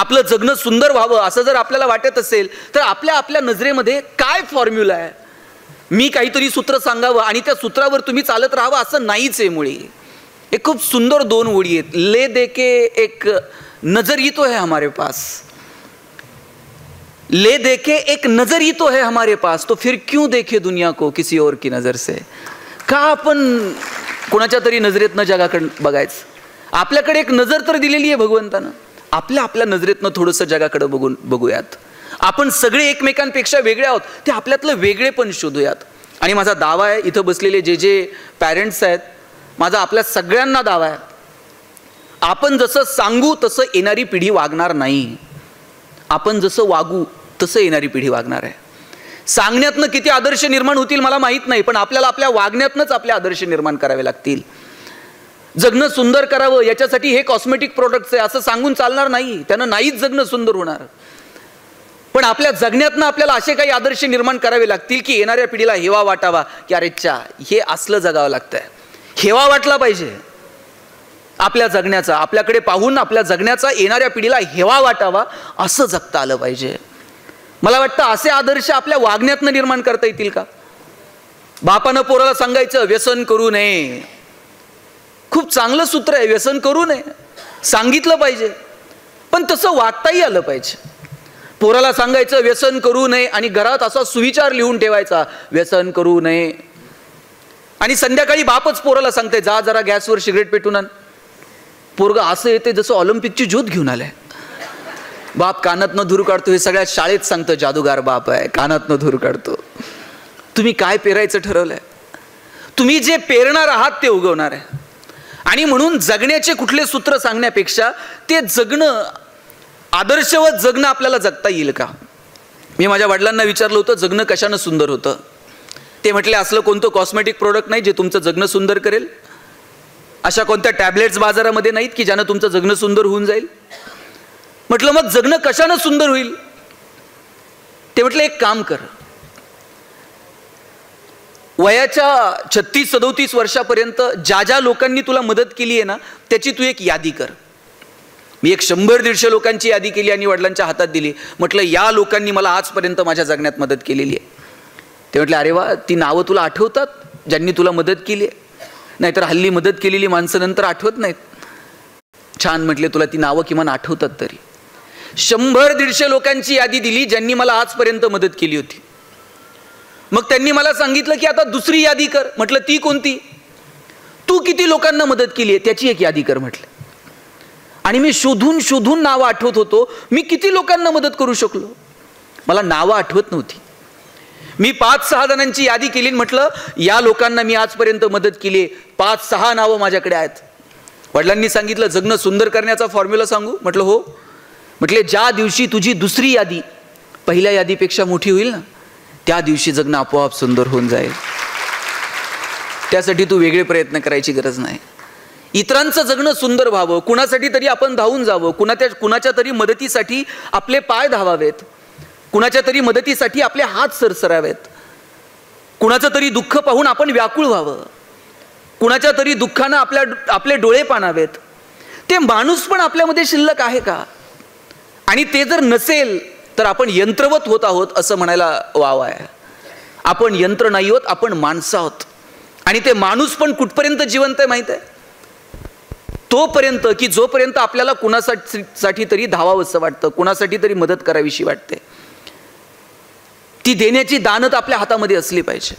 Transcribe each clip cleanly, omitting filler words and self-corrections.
आपलं जगणं सुंदर व्हावं असं जर आपल्याला वाटत असेल तर आपल्या आपल्या नजरेमध्ये काय फॉर्म्युला आहे? मी काहीतरी सूत्र सांगावं आणि त्या सूत्रावर तुम्ही चालत राहावं असं नाहीच आहे मुळी. हे खूप सुंदर 2 ओळी आहेत. ले देके एक नजर ही तो है हमारे पास, ले देके एक नजर ही तो है हमारे पास, तो फिर क्यों देखे दुनिया को किसी और की नजर से. का आपण कोणाच्या तरी नजरेतनं जगाकडे बघायचं? आपल्याकडे एक नजर तर दिलेली आहे भगवंतानं. आपल्या आपल्या नजरेतनं थोडंसं जगाकडे बघूयात. आपण सगळे एकमेकांपेक्षा वेगळे आहोत, ते आपल्यातलं वेगळे पण शोधूयात. आणि माझा दावा आहे, इथं बसलेले जे जे पॅरेंट्स आहेत, माझा आपल्या सगळ्यांना दावा आहे, आपण जसं सांगू तसं येणारी पिढी वागणार नाही. आपण जसं वागू तसं येणारी पिढी वागणार आहे. सांगण्यातनं किती आदर्श निर्माण होतील मला माहीत नाही, पण आपल्याला आपल्या वागण्यातनंच आपले आदर्श निर्माण करावे लागतील. जगणं सुंदर करावं याच्यासाठी हे कॉस्मेटिक प्रोडक्ट्स आहे असं सांगून चालणार नाही, त्यानं नाहीच जगणं सुंदर होणार. पण आपल्या जगण्यातनं आपल्याला असे काही आदर्श निर्माण करावे लागतील की येणाऱ्या पिढीला हेवा वाटावा की अरे चा हे असलं जगावं लागतंय. हेवा वाटला पाहिजे आपल्या जगण्याचा, आपल्याकडे पाहून आपल्या जगण्याचा येणाऱ्या पिढीला हेवा वाटावा असं जगता आलं पाहिजे. मला वाटतं असे आदर्श आपल्या वागण्यातनं निर्माण करता येतील का? बापानं पोराला सांगायचं व्यसन करू नये, खूप चांगलं सूत्र आहे, व्यसन करू नये सांगितलं पाहिजे, पण तसं वागताही आलं पाहिजे. पोराला सांगायचं व्यसन करू नये आणि घरात असा सुविचार लिहून ठेवायचा व्यसन करू नये, आणि संध्याकाळी बापच पोराला सांगते जा जरा गॅसवर सिगरेट पेटून आण. पोरगा असं येते जसं ऑलिम्पिकची ज्योत घेऊन आलाय. बाप कानातनं धूर काढतो, हे सगळ्या शाळेत सांगतं जादूगार बाप आहे, कानातनं धूर काढतो. तुम्ही काय पेरायचं ठरवलंय? तुम्ही जे पेरणार आहात ते उगवणार आहे. आणि म्हणून जगण्याचे कुठले सूत्र सांगण्यापेक्षा ते जगणं, आदर्शवत जगणं आपल्याला जगता येईल का? मी माझ्या वडिलांना विचारलं होतं जगणं कशानं सुंदर होतं. ते म्हटले असलं कोणतं कॉस्मेटिक प्रोडक्ट नाही जे तुमचं जगणं सुंदर करेल. अशा कोणत्या टॅबलेट्स बाजारामध्ये नाहीत की ज्यानं तुमचं जगणं सुंदर होऊन जाईल. म्हटलं मग जगणं कशानं सुंदर होईल? ते म्हटलं एक काम कर, वयाच्या 36-37 वर्षापर्यंत ज्या ज्या लोकांनी तुला मदत केली आहे ना त्याची तू एक यादी कर. मी एक 100-150 लोकांची यादी केली आणि वडिलांच्या हातात दिली. म्हटलं या लोकांनी मला आजपर्यंत माझ्या जगण्यात मदत केलेली आहे. ते म्हटले अरे वा, ती नावं तुला आठवतात ज्यांनी तुला मदत केली आहे? नाहीतर हल्ली मदत केलेली माणसं नंतर आठवत नाहीत. छान, म्हटले तुला ती नावं किमान आठवतात तरी. 100-150 लोकांची यादी दिली ज्यांनी मला आजपर्यंत मदत केली होती. मग त्यांनी मला सांगितलं की आता दुसरी यादी कर. म्हटलं ती कोणती? तू किती लोकांना मदत केली आहे त्याची एक यादी कर म्हटलं. आणि मी शोधून शोधून नावं आठवत होतो, मी किती लोकांना मदत करू शकलो. मला नावं आठवत नव्हती. मी 5-6 जणांची यादी केली. म्हटलं या लोकांना मी आजपर्यंत मदत केली, 5-6 नावं माझ्याकडे आहेत. वडिलांनी सांगितलं जगणं सुंदर करण्याचा फॉर्म्युला सांगू? म्हटलं हो. म्हटले ज्या दिवशी तुझी दुसरी यादी पहिल्या यादीपेक्षा मोठी होईल ना त्या दिवशी जगणं आपोआप सुंदर होऊन जाईल. त्यासाठी तू वेगळे प्रयत्न करायची गरज नाही. इतरांचं जगणं सुंदर व्हावं, कुणासाठी तरी आपण धावून जावं, कुणाच्या तरी मदतीसाठी आपले पाय धावावेत, कुणाच्या तरी मदतीसाठी आपले हात सरसरावेत, कुणाचं तरी दुःख पाहून आपण व्याकुळ व्हावं, कुणाच्या तरी दुःखानं आपले डोळे पाणावेत. ते माणूस पण आपल्यामध्ये शिल्लक आहे का? आणि ते जर नसेल तर आपण यंत्रवत होत आहोत असं म्हणायला वाव आहे. आपण यंत्र नाही आहोत, आपण माणसं आहोत. आणि ते माणूस पण कुठपर्यंत जिवंत आहे माहित आहे? तोपर्यंत की जोपर्यंत आपल्याला कुणासाठी तरी धावावंसं वाटतं, कुणासाठी तरी मदत करावीशी वाटते. ती देण्याची दानत आपल्या हातामध्ये असली पाहिजे.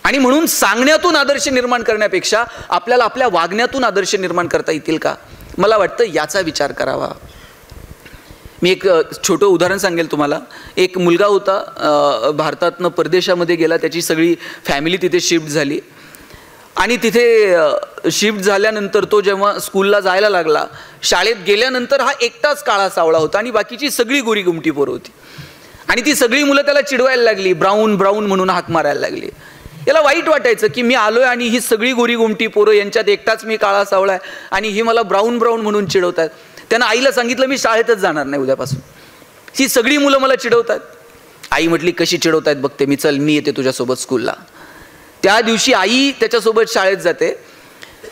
आणि म्हणून सांगण्यातून आदर्श निर्माण करण्यापेक्षा आपल्याला आपल्या वागण्यातून आदर्श निर्माण करता येतील का, मला वाटतं याचा विचार करावा. मी एक छोटं उदाहरण सांगेल तुम्हाला. एक मुलगा होता, भारतातनं परदेशामध्ये गेला, त्याची सगळी फॅमिली तिथे शिफ्ट झाली. आणि तिथे शिफ्ट झाल्यानंतर तो जेव्हा स्कूलला जायला लागला, शाळेत गेल्यानंतर हा एकटाच काळा सावळा होता आणि बाकीची सगळी गोरी गुमटी पोरं होती. आणि ती सगळी मुलं त्याला चिडवायला लागली, ब्राऊन ब्राऊन म्हणून हाक मारायला लागली. याला वाईट वाटायचं की मी आलोय आणि ही सगळी गोरी गुमटी पोरं, यांच्यात एकटाच मी काळा सावळा आहे आणि ही मला ब्राऊन ब्राऊन म्हणून चिडवतात. त्यानं आईला सांगितलं मी शाळेतच जाणार नाही उद्यापासून, ही सगळी मुलं मला चिडवतात. आई म्हटली कशी चिडवतायत बघते मी, चल मी येते तुझ्यासोबत स्कूलला. त्या दिवशी आई त्याच्यासोबत शाळेत जाते.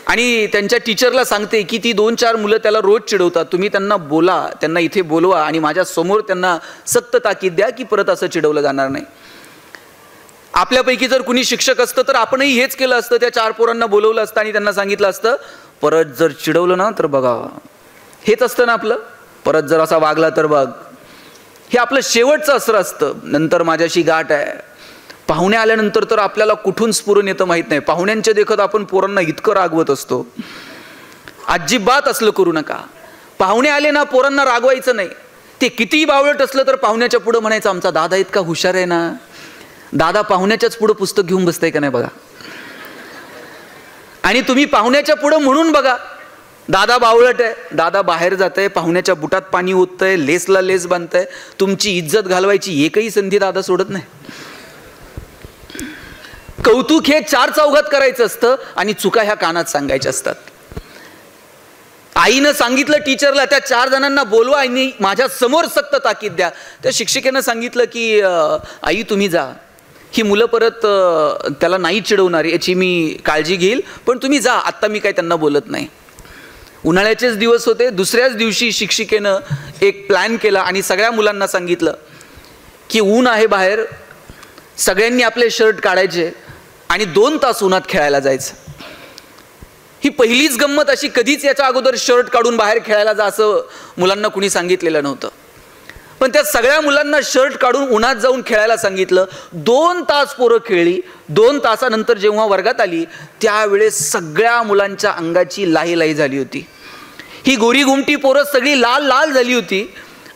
आणि त्यांच्या टीचरला सांगते की ती 2-4 मुलं त्याला रोज चिडवतात, तुम्ही त्यांना बोला, त्यांना इथे बोलवा आणि माझ्या समोर त्यांना सक्त ताकीद द्या की परत असं चिडवलं जाणार नाही. आपल्यापैकी जर कुणी शिक्षक असतं तर आपणही हेच केलं असतं, त्या 4 पोरांना बोलवलं असतं आणि त्यांना सांगितलं असतं परत जर चिडवलं ना तर बघा. हेच असतं ना आपलं, परत जर असा वागला तर बघ. हे आपलं शेवटचं असर असतं. नंतर माझ्याशी गाठ आहे. पाहुणे आल्यानंतर तर आपल्याला कुठून स्फुरण येतं माहित नाही. पाहुण्यांच्या देखत आपण पोरांना इतकं रागवत असतो. अजिबात असलं करू नका. पाहुणे आले ना पोरांना रागवायचं नाही. ते कितीही बावळट असलं तर पाहुण्याच्या पुढं म्हणायचं आमचा दादा इतका हुशार आहे ना. दादा पाहुण्याच्याच पुढं पुस्तक घेऊन बसताय का नाही बघा. आणि तुम्ही पाहुण्याच्या पुढं म्हणून बघा दादा बावळट आहे, दादा बाहेर जात आहे, पाहुण्याच्या बुटात पाणी ओततंय, लेसला लेस बांधतंय, तुमची इज्जत घालवायची एकही संधी दादा सोडत नाही. कौतुक हे 4 चौघात करायचं असतं आणि चुका ह्या कानात सांगायच्या असतात. आईनं सांगितलं टीचरला त्या 4 जणांना बोलवा आणि माझ्या समोर सक्त ताकीद द्या. त्या शिक्षिकेनं सांगितलं की आई तुम्ही जा, ही मुलं परत त्याला नाही चिडवणार याची मी काळजी घेईल, पण तुम्ही जा, आत्ता मी काय त्यांना बोलत नाही. उन्हाळ्याचेच दिवस होते. दुसऱ्याच दिवशी शिक्षिकेनं एक प्लॅन केला आणि सगळ्या मुलांना सांगितलं की ऊन आहे बाहेर, सगळ्यांनी आपले शर्ट काढायचे आणि 2 तास उन्हात खेळायला जायचं. ही पहिलीच गंमत अशी. कधीच याच्या अगोदर शर्ट काढून बाहेर खेळायला जा असं मुलांना कुणी सांगितलेलं नव्हतं. पण त्या सगळ्या मुलांना शर्ट काढून उन्हात जाऊन खेळायला सांगितलं. 2 तास पोरं खेळली. 2 तासानंतर जेव्हा वर्गात आली त्यावेळेस सगळ्या मुलांच्या अंगाची लाही लाही झाली होती. ही गोरी घुमटी पोरं सगळी लाल लाल झाली होती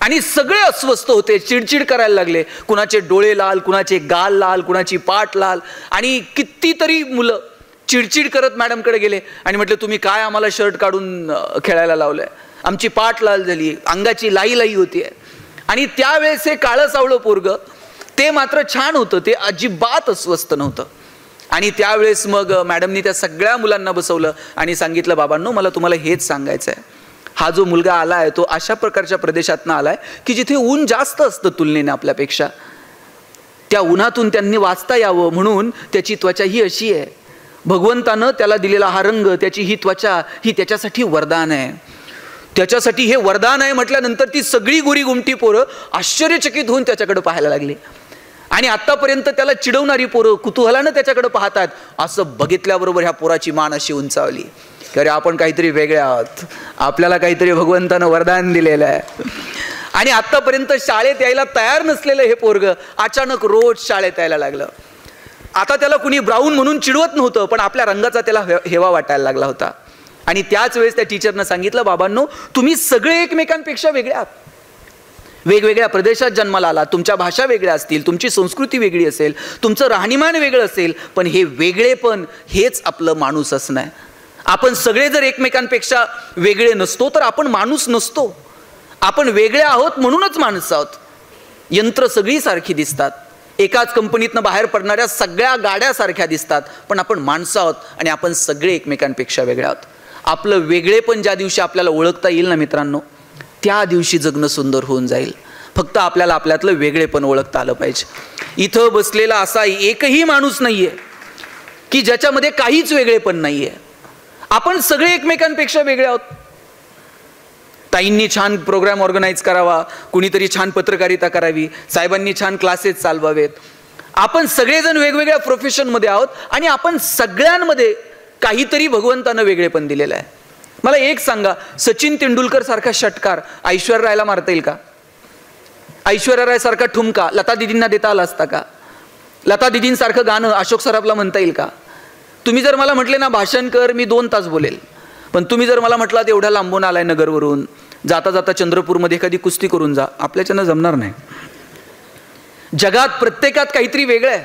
आणि सगळे अस्वस्थ होते, चिडचिड करायला लागले. कुणाचे डोळे लाल, कुणाचे गाल लाल, कुणाची पाठ लाल. आणि कितीतरी मुलं चिडचिड करत मॅडमकडे गेले आणि म्हटले तुम्ही काय आम्हाला शर्ट काढून खेळायला लावलंय, आमची पाठ लाल झाली, अंगाची लाई लाई होतीये. आणि त्यावेळेस हे काळं सावळं पोरग ते मात्र छान होतं, ते अजिबात अस्वस्थ नव्हतं. आणि त्यावेळेस मग मॅडमनी त्या सगळ्या मुलांना बसवलं आणि सांगितलं बाबांनो मला तुम्हाला हेच सांगायचं आहे, हा जो मुलगा आला आहे तो अशा प्रकारच्या प्रदेशातनं आलाय की जिथे ऊन जास्त असतं तुलनेने आपल्यापेक्षा. त्या उन्हातून त्यांनी वाचता यावं म्हणून त्याची त्वचा ही अशी आहे. भगवंतानं त्याला दिलेला हा रंग, त्याची ही त्वचा, ही त्याच्यासाठी वरदान आहे. त्याच्यासाठी हे वरदान आहे म्हटल्यानंतर ती सगळी गोरी गुमटी पोरं आश्चर्यचकित होऊन त्याच्याकडे पाहायला लागली. आणि आतापर्यंत त्याला चिडवणारी पोरं कुतूहलानं त्याच्याकडे पाहतात. असं बघितल्याबरोबर ह्या पोराची मान अशी उंचावली की अरे आपण काहीतरी वेगळे आहोत, आपल्याला काहीतरी भगवंतानं वरदान दिलेलं आहे. आणि आतापर्यंत शाळेत यायला तयार नसलेलं हे पोरग अचानक रोज शाळेत यायला लागलं. आता त्याला कुणी ब्राऊन म्हणून चिडवत नव्हतं, पण आपल्या रंगाचा त्याला हेवा वाटायला लागला होता. आणि त्याच वेळेस त्या टीचरनं सांगितलं बाबांनो तुम्ही सगळे एकमेकांपेक्षा वेगळे आहात. वेगवेगळ्या प्रदेशात जन्माला आला, तुमच्या भाषा वेगळ्या असतील, तुमची संस्कृती वेगळी असेल, तुमचं राहणीमान वेगळं असेल, पण हे वेगळेपण हेच आपलं माणूस असणं आहे. आपण सगळे जर एकमेकांपेक्षा वेगळे नसतो तर आपण माणूस नसतो. आपण वेगळे आहोत म्हणूनच माणसं आहोत. यंत्र सगळी सारखी दिसतात, एकाच कंपनीतनं बाहेर पडणाऱ्या सगळ्या गाड्या सारख्या दिसतात, पण आपण माणसं आहोत आणि आपण सगळे एकमेकांपेक्षा वेगळे आहोत. आपलं वेगळेपण ज्या दिवशी आपल्याला ओळखता येईल ना मित्रांनो, त्या दिवशी जगणं सुंदर होऊन जाईल. फक्त आपल्याला आपल्यातलं वेगळेपण ओळखता आलं पाहिजे. इथं बसलेला असा एकही माणूस नाहीये की ज्याच्यामध्ये काहीच वेगळेपण नाहीये. आपण सगळे एकमेकांपेक्षा वेगळे आहोत. ताईंनी छान प्रोग्राम ऑर्गनाईज करावा, कुणीतरी छान पत्रकारिता करावी, साहेबांनी छान क्लासेस चालवावेत. आपण सगळेजण वेगवेगळ्या प्रोफेशनमध्ये आहोत आणि आपण सगळ्यांमध्ये काहीतरी भगवंतानं वेगळेपण दिलेलं आहे. मला एक सांगा, सचिन तेंडुलकर सारखा षटकार ऐश्वर्या रायला मारता येईल का? ऐश्वर्या राय सारखा ठुमका लता दिदींना देता आला असता का? लता दिदींसारखं गाणं अशोक सराफला म्हणता येईल का? तुम्ही जर मला म्हटले ना भाषण कर, मी 2 तास बोलेल. पण तुम्ही जर मला म्हटलं एवढ्या लांबून आलाय नगरवरून, जाता जाता चंद्रपूरमध्ये एखादी कुस्ती करून जा, आपल्याच्यानं जमणार नाही. जगात प्रत्येकात काहीतरी वेगळं आहे.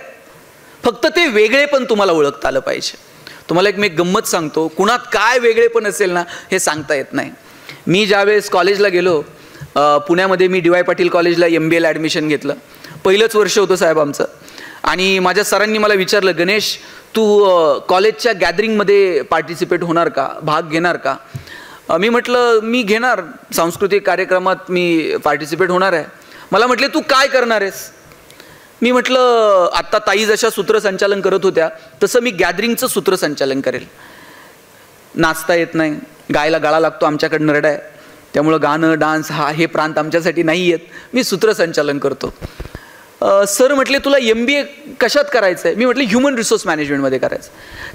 फक्त ते वेगळेपण तुम्हाला ओळखता आलं पाहिजे. तुम्हाला मी एक गंमत सांगतो, कुणात काय वेगळेपण असेल ना हे सांगता येत नाही. मी ज्यावेळेस कॉलेजला गेलो, पुण्यामध्ये मी डी वाय पाटील कॉलेजला MBA ला ॲडमिशन घेतलं. पहिलंच वर्ष होतं साहेब आमचं. आणि माझ्या सरांनी मला विचारलं, गणेश तू कॉलेजच्या गॅदरिंगमध्ये पार्टिसिपेट होणार का, भाग घेणार का? मी म्हटलं मी घेणार, सांस्कृतिक कार्यक्रमात मी पार्टिसिपेट होणार आहे. मला म्हटले तू काय करणार आहेस? मी म्हटलं आत्ता ताई जशा सूत्रसंचालन करत होत्या तसं मी गॅदरिंगचं सूत्रसंचालन करेल. नाचता येत नाही, गायला गळा लागतो, आमच्याकडे नरडा आहे, त्यामुळं गाणं डान्स हे प्रांत आमच्यासाठी नाही येत. मी सूत्रसंचालन करतो. सर म्हटले तुला MBA कशात करायचं आहे? मी म्हटलं ह्युमन रिसोर्स मॅनेजमेंटमध्ये करायचं.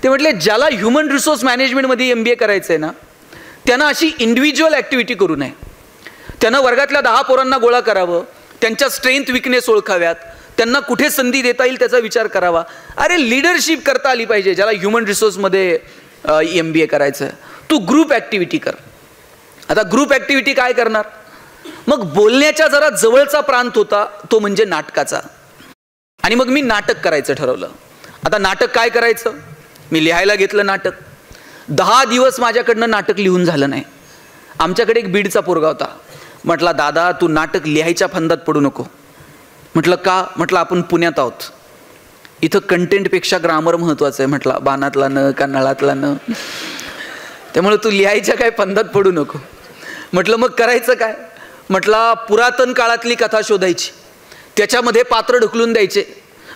ते म्हटले ज्याला ह्युमन रिसोर्स मॅनेजमेंटमध्ये MBA करायचं आहे ना, त्यानं अशी इंडिव्हिज्युअल ॲक्टिव्हिटी करू नये. त्यानं वर्गातल्या 10 पोरांना गोळा करावं, त्यांच्या स्ट्रेंथ विकनेस ओळखाव्यात, त्यांना कुठे संधी देता येईल त्याचा विचार करावा. अरे लीडरशिप करता आली पाहिजे ज्याला ह्युमन रिसोर्समध्ये MBA करायचं आहे. तू ग्रुप ॲक्टिव्हिटी कर. आता ग्रुप ॲक्टिव्हिटी काय करणार? मग बोलण्याच्या जरा जवळचा प्रांत होता तो म्हणजे नाटकाचा. आणि मग मी नाटक करायचं ठरवलं. आता नाटक काय करायचं? मी लिहायला घेतलं नाटक. 10 दिवस माझ्याकडनं नाटक लिहून झालं नाही. आमच्याकडे एक बीडचा पोरगा होता. म्हटला दादा तू नाटक लिहायच्या फंदात पडू नको. म्हटलं का? म्हटलं आपण पुण्यात आहोत, इथं कंटेंटपेक्षा ग्रामर महत्त्वाचं आहे. म्हटलं बाणातला न का नळातला न, त्यामुळे तू लिहायच्या काय फंदात पडू नको. म्हटलं मग करायचं काय? म्हटलं पुरातन काळातली कथा शोधायची, त्याच्यामध्ये पात्र ढकलून द्यायचे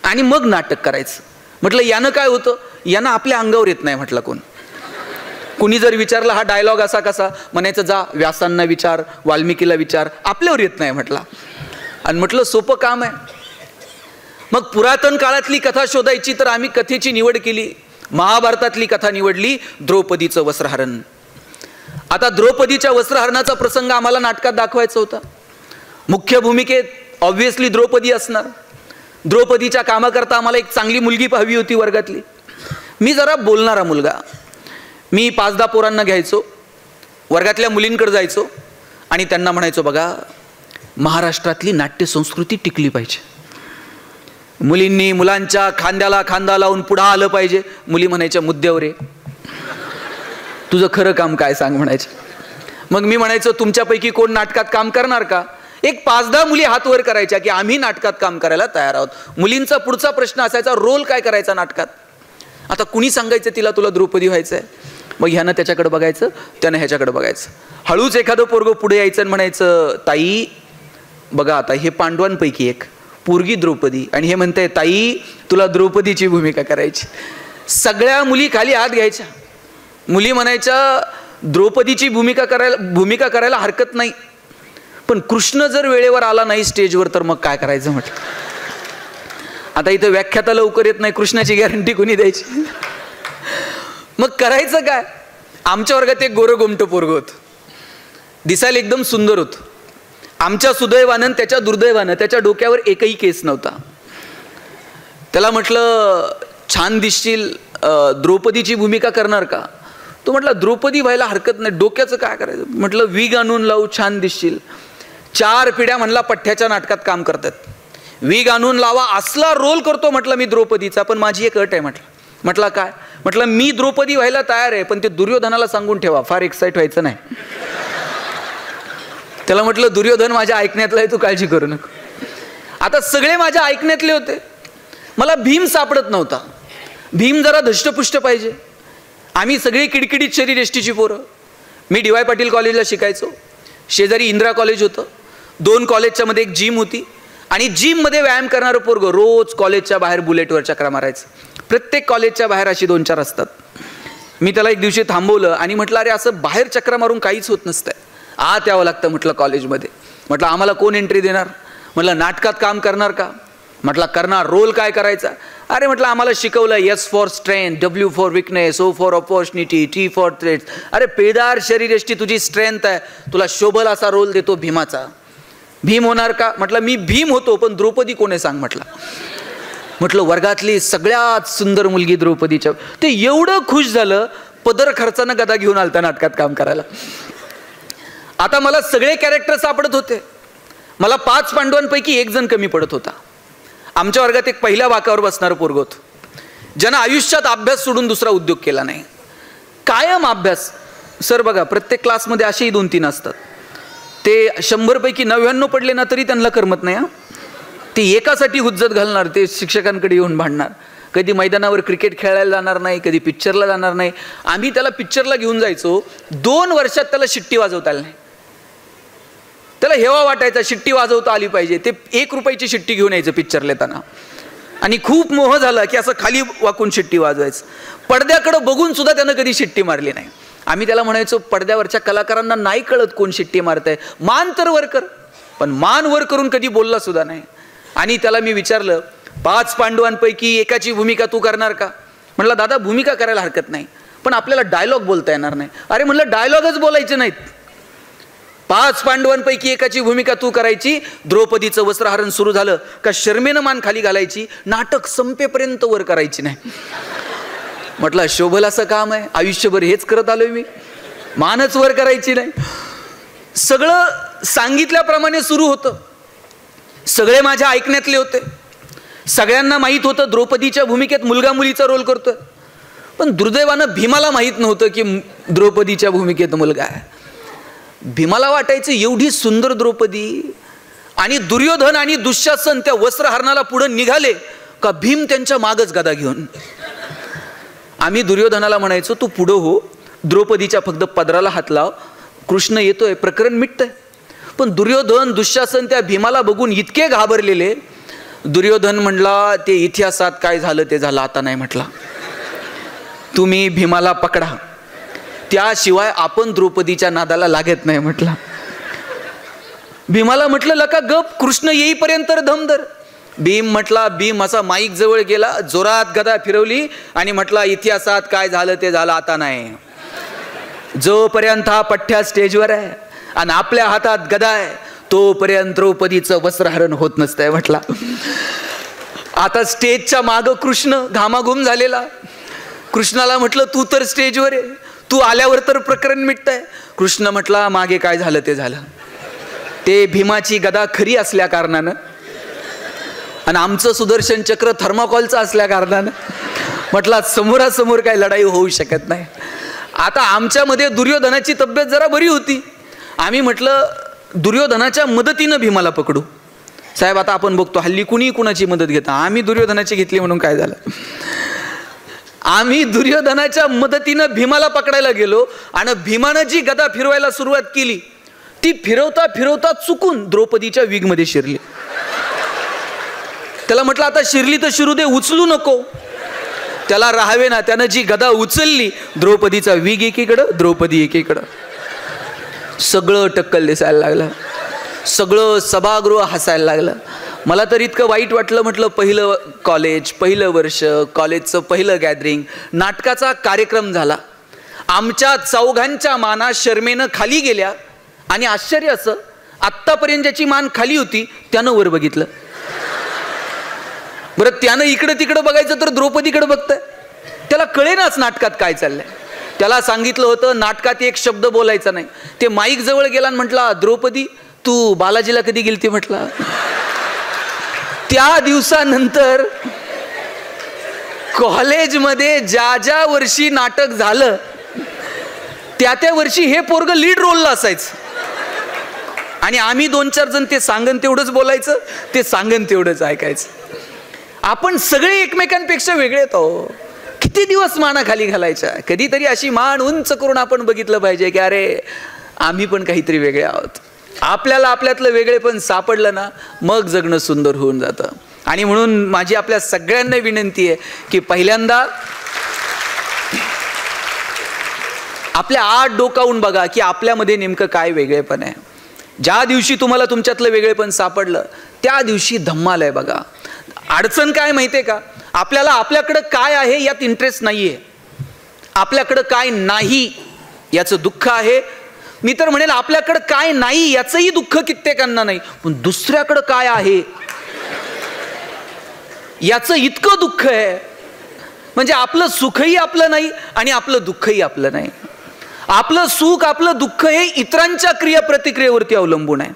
आणि मग नाटक करायचं. म्हटलं यानं काय होतं? यानं आपल्या अंगावर येत नाही. म्हटलं कुणी जर विचारलं हा डायलॉग असा कसा, म्हणायचं जा व्यासांना विचार, वाल्मिकीला विचार, आपल्यावर येत नाही. म्हटलं आणि म्हटलं सोपं काम आहे. मग पुरातन काळातली कथा शोधायची तर आम्ही कथेची निवड केली. महाभारतातली कथा निवडली, द्रौपदीचं वस्त्रहरण. आता द्रौपदीच्या वस्त्रहरणाचा प्रसंग आम्हाला नाटकात दाखवायचा होता. मुख्य भूमिकेत ऑब्व्हियसली द्रौपदी असणार. द्रौपदीच्या कामाकरता आम्हाला एक चांगली मुलगी हवी होती वर्गातली. मी जरा बोलणारा मुलगा. मी 5-10 पोरांना घ्यायचो, वर्गातल्या मुलींकडे जायचो आणि त्यांना म्हणायचो बघा महाराष्ट्रातली नाट्य संस्कृती टिकली पाहिजे. मुलींनी मुलांच्या खांद्याला खांदा लावून पुढं आलं पाहिजे. मुली म्हणायच्या मुद्द्यावर आहे, तुझं खरं काम काय सांग म्हणायचं. मग मी म्हणायचो तुमच्यापैकी कोण नाटकात काम करणार का? एक 5-10 मुली हात वर करायच्या की आम्ही नाटकात काम करायला तयार आहोत. मुलींचा पुढचा प्रश्न असायचा रोल काय करायचा नाटकात. आता कुणी सांगायचं तिला तुला द्रौपदी व्हायचं आहे. मग ह्यानं त्याच्याकडे बघायचं, त्यानं ह्याच्याकडे बघायचं. हळूच एखादं पोरगं पुढे यायचं आणि म्हणायचं ताई बघा आता हे पांडवांपैकी एक पोरगी द्रौपदी, आणि हे म्हणते ताई तुला द्रौपदीची भूमिका करायची. सगळ्या मुली खाली हात घ्यायच्या. मुली म्हणायच्या द्रौपदीची भूमिका करायला हरकत नाही, पण कृष्ण जर वेळेवर आला नाही स्टेजवर तर मग काय करायचं. म्हटलं आता इथं व्याख्याता लवकर येत नाही, कृष्णाची गॅरंटी कोणी द्यायची. मग करायचं काय? आमच्या वर्गात एक गोरं गोमटं पोरगं होतं, दिसायला एकदम सुंदर होतं. आमच्या सुदैवानं त्याच्या दुर्दैवानं त्याच्या डोक्यावर एकही केस नव्हता. त्याला म्हटलं छान दिसशील, द्रौपदीची भूमिका करणार का? तो म्हटला द्रौपदी व्हायला हरकत नाही, डोक्याचं काय करायचं. म्हटलं विग आणून लावू, छान दिसशील. 4 पिढ्या म्हणला पठ्ठ्याच्या नाटकात काम करतात, विग आणून लावा, असला रोल करतो म्हटलं मी द्रौपदीचा, पण माझी एक अट आहे. म्हटलं काय? म्हटलं मी द्रौपदी व्हायला तयार आहे, पण ते दुर्योधनाला सांगून ठेवा, फार एक्साइट व्हायचं नाही. त्याला म्हटलं दुर्योधन माझ्या ऐकण्यातला आहे, तू काळजी करू नको. आता सगळे माझ्या ऐकण्यातले होते. मला भीम सापडत नव्हता. भीम जरा धष्टपुष्ट पाहिजे. आम्ही सगळी किडकिडीत शरीर एसटीची पोरं. मी DY पाटील कॉलेजला शिकायचो. शेजारी इंदिरा कॉलेज होतं. 2 कॉलेजच्या मध्ये एक जिम होती आणि जिममध्ये व्यायाम करणारं पोरगं रोज कॉलेजच्या बाहेर बुलेटवर चक्रा मारायचं. प्रत्येक कॉलेजच्या बाहेर अशी 2-4 असतात. मी त्याला एक दिवशी थांबवलं आणि म्हटलं अरे असं बाहेर चक्रा मारून काहीच होत नसतंय, आत यावं लागतं म्हटलं कॉलेजमध्ये. म्हटलं आम्हाला कोण एंट्री देणार? म्हटलं नाटकात काम करणार का? म्हटलं करणार. रोल काय करायचा? अरे म्हटलं आम्हाला शिकवलं S for strength, W for weakness, O for opportunity, T for threats. अरे पेदार शरीर एष्टी तुझी स्ट्रेंथ आहे, तुला शोभल असा रोल देतो भीमाचा. भीम होणार का? म्हटलं मी भीम होतो, पण द्रौपदी कोण आहे सांग. म्हटलं वर्गातली सगळ्यात सुंदर मुलगी द्रौपदीच्या. ते एवढं खुश झालं, पदर खर्चानं गदा घेऊन आलता नाटकात काम करायला. आता मला सगळे कॅरेक्टर सापडत होते. मला 5 पांडवांपैकी 1 जण कमी पडत होता. आमच्या वर्गात एक पहिल्या वाकावर बसणारं पोरगं होतं, ज्यानं आयुष्यात अभ्यास सोडून दुसरा उद्योग केला नाही. कायम अभ्यास. सर बघा प्रत्येक क्लासमध्ये असेही 2-3 असतात, ते 100 पैकी 99 पडले ना तरी त्यांना करमत नाही. ते एकासाठी हुज्जत घालणार, ते शिक्षकांकडे येऊन भांडणार. कधी मैदानावर क्रिकेट खेळायला जाणार नाही, कधी पिक्चरला जाणार नाही. आम्ही त्याला पिक्चरला घेऊन जायचो. 2 वर्षात त्याला शिट्टी वाजवता आली नाही. त्याला हेवा वाटायचा शिट्टी वाजवता आली पाहिजे. ते 1 रुपयाची शिट्टी घेऊन यायचं पिक्चर येताना आणि खूप मोह झाला की असं खाली वाकून शिट्टी वाजवायचं. पडद्याकडे बघून सुद्धा त्यानं कधी शिट्टी मारली नाही. आम्ही त्याला म्हणायचो, पडद्यावरच्या कलाकारांना नाही कळत कोण शिट्टी मारतंय, मान तर वर कर. पण मान वर करून कधी बोलला सुद्धा नाही. आणि त्याला मी विचारलं, 5 पांडवांपैकी एकाची भूमिका तू करणार का? म्हटलं दादा भूमिका करायला हरकत नाही, पण आपल्याला डायलॉग बोलता येणार नाही. अरे म्हटलं डायलॉगच बोलायचे नाहीत. 5 पांडवांपैकी एकाची भूमिका तू करायची. द्रौपदीचं वस्त्रहरण सुरू झालं का शर्मेनं मान खाली घालायची, नाटक संपेपर्यंत वर करायची नाही. म्हटलं शोभल असं काम आहे, आयुष्यभर हेच करत आलोय मी, मानच वर करायची नाही. सगळं सांगितल्याप्रमाणे सुरू होतं. सगळे माझ्या ऐकण्यातले होते. सगळ्यांना माहीत होतं द्रौपदीच्या भूमिकेत मुलगा मुलीचा रोल करतोय. पण दुर्दैवानं भीमाला माहीत नव्हतं की द्रौपदीच्या भूमिकेत मुलगा आहे. भीमाला वाटायचं एवढी सुंदर द्रौपदी, आणि दुर्योधन आणि दुःशासन त्या वस्त्रहरणाला पुढे निघाले का भीम त्यांच्या मागच गदा घेऊन. आम्ही दुर्योधनाला म्हणायचो तू पुढं हो, द्रौपदीच्या फक्त पदराला हात लाव, कृष्ण येतोय, प्रकरण मिटतंय. पण दुर्योधन दुःशासन त्या भीमाला बघून इतके घाबरलेले. दुर्योधन म्हणला ते इतिहासात काय झालं ते झालं, आता नाही म्हटला. तुम्ही भीमाला पकडा, त्याशिवाय आपण द्रौपदीच्या नादाला लागत नाही म्हटला. भीमाला म्हटलं लका गप, कृष्ण येईपर्यंत धमधर. भीम म्हटला, भीम असा माईक जवळ गेला, जोरात गदा फिरवली आणि म्हटला इतिहासात काय झालं ते झालं, आता नाही. जोपर्यंत हा पठ्ठ्या स्टेजवर आहे आणि आपल्या हातात गदा आहे तोपर्यंत द्रौपदीचं वस्त्रहरण होत नसतंय म्हटला. आता स्टेजच्या मागं कृष्ण घामाघूम झालेला. कृष्णाला म्हटलं तू तर स्टेजवर आहे, तू आल्यावर तर प्रकरण मिटतंय. कृष्ण म्हटला मागे काय झालं ते झालं. ते भीमाची गदा खरी असल्या कारणानं आणि आमचं सुदर्शन चक्र थर्माकॉलचं असल्या कारणानं म्हटला समोरासमोर काही लढाई होऊ शकत नाही. आता आमच्यामध्ये दुर्योधनाची तब्येत जरा बरी होती. आम्ही म्हटलं दुर्योधनाच्या मदतीनं भीमाला पकडू. साहेब आता आपण बघतो हल्ली कुणी कुणाची मदत घेता, आम्ही दुर्योधनाची घेतली म्हणून काय झालं. आम्ही दुर्योधनाच्या मदतीनं भीमाला पकडायला गेलो आणि भीमानं जी गदा फिरवायला सुरुवात केली ती फिरवता फिरवता चुकून द्रौपदीच्या विगमध्ये शिरली. त्याला म्हटलं आता शिरली तर शिरू दे, उचलू नको. त्याला राहावे ना, त्यानं जी गदा उचलली द्रौपदीचा विग एकीकडं, द्रौपदी एकीकडं. सगळं टक्कल दिसायला लागलं, सगळं सभागृह हसायला लागलं. मला तर इतकं वाईट वाटलं. म्हटलं पहिलं कॉलेज, पहिलं वर्ष, कॉलेजचं पहिलं गॅदरिंग, नाटकाचा कार्यक्रम झाला. आमच्या चौघांच्या माना शर्मेनं खाली गेल्या आणि आश्चर्य असं आत्तापर्यंत ज्याची मान खाली होती त्यानं वर बघितलं. बरं त्यानं इकडं तिकडं बघायचं तर द्रौपदीकडे बघतंय. त्याला कळेनाच नाटकात काय चाललंय. त्याला सांगितलं होतं नाटकात एक शब्द बोलायचा नाही. ते माईक जवळ गेला आणि म्हटला द्रौपदी तू बालाजीला कधी गेलती म्हटला. त्या दिवसानंतर कॉलेजमध्ये ज्या ज्या वर्षी नाटक झालं त्या त्या वर्षी हे पोरग लीड रोलला असायचं आणि आम्ही 2-4 जण ते सांगन तेवढंच बोलायचं, ते सांगन तेवढंच ऐकायचं. आपण सगळे एकमेकांपेक्षा वेगळे आहोत. किती दिवस माना खाली घालायच्या. कधीतरी अशी मान उंच करून आपण बघितलं पाहिजे की अरे आम्ही पण काहीतरी वेगळे आहोत. आपल्याला आपल्यातलं वेगळेपण सापडलं ना मग जगणं सुंदर होऊन जातं. आणि म्हणून माझी आपल्या सगळ्यांना विनंती आहे की पहिल्यांदा आपल्या आत डोकावून बघा की आपल्यामध्ये नेमकं काय वेगळेपण आहे. ज्या दिवशी तुम्हाला तुमच्यातलं वेगळेपण सापडलं त्या दिवशी धम्माल आहे बघा. अडचण काय माहितीये का, आपल्याला आपल्याकडं काय आहे यात इंटरेस्ट नाहीये, आपल्याकडं काय नाही याचं दुःख आहे. मी तर म्हणेल आपल्याकडं काय नाही याचंही दुःख कित्येकांना नाही, पण दुसऱ्याकडं काय आहे याचं इतकं दुःख आहे. म्हणजे आपलं सुखही आपलं नाही आणि आपलं दुःखही आपलं नाही. आपलं सुख आपलं दुःख हे इतरांच्या क्रिया प्रतिक्रियेवरती अवलंबून आहे.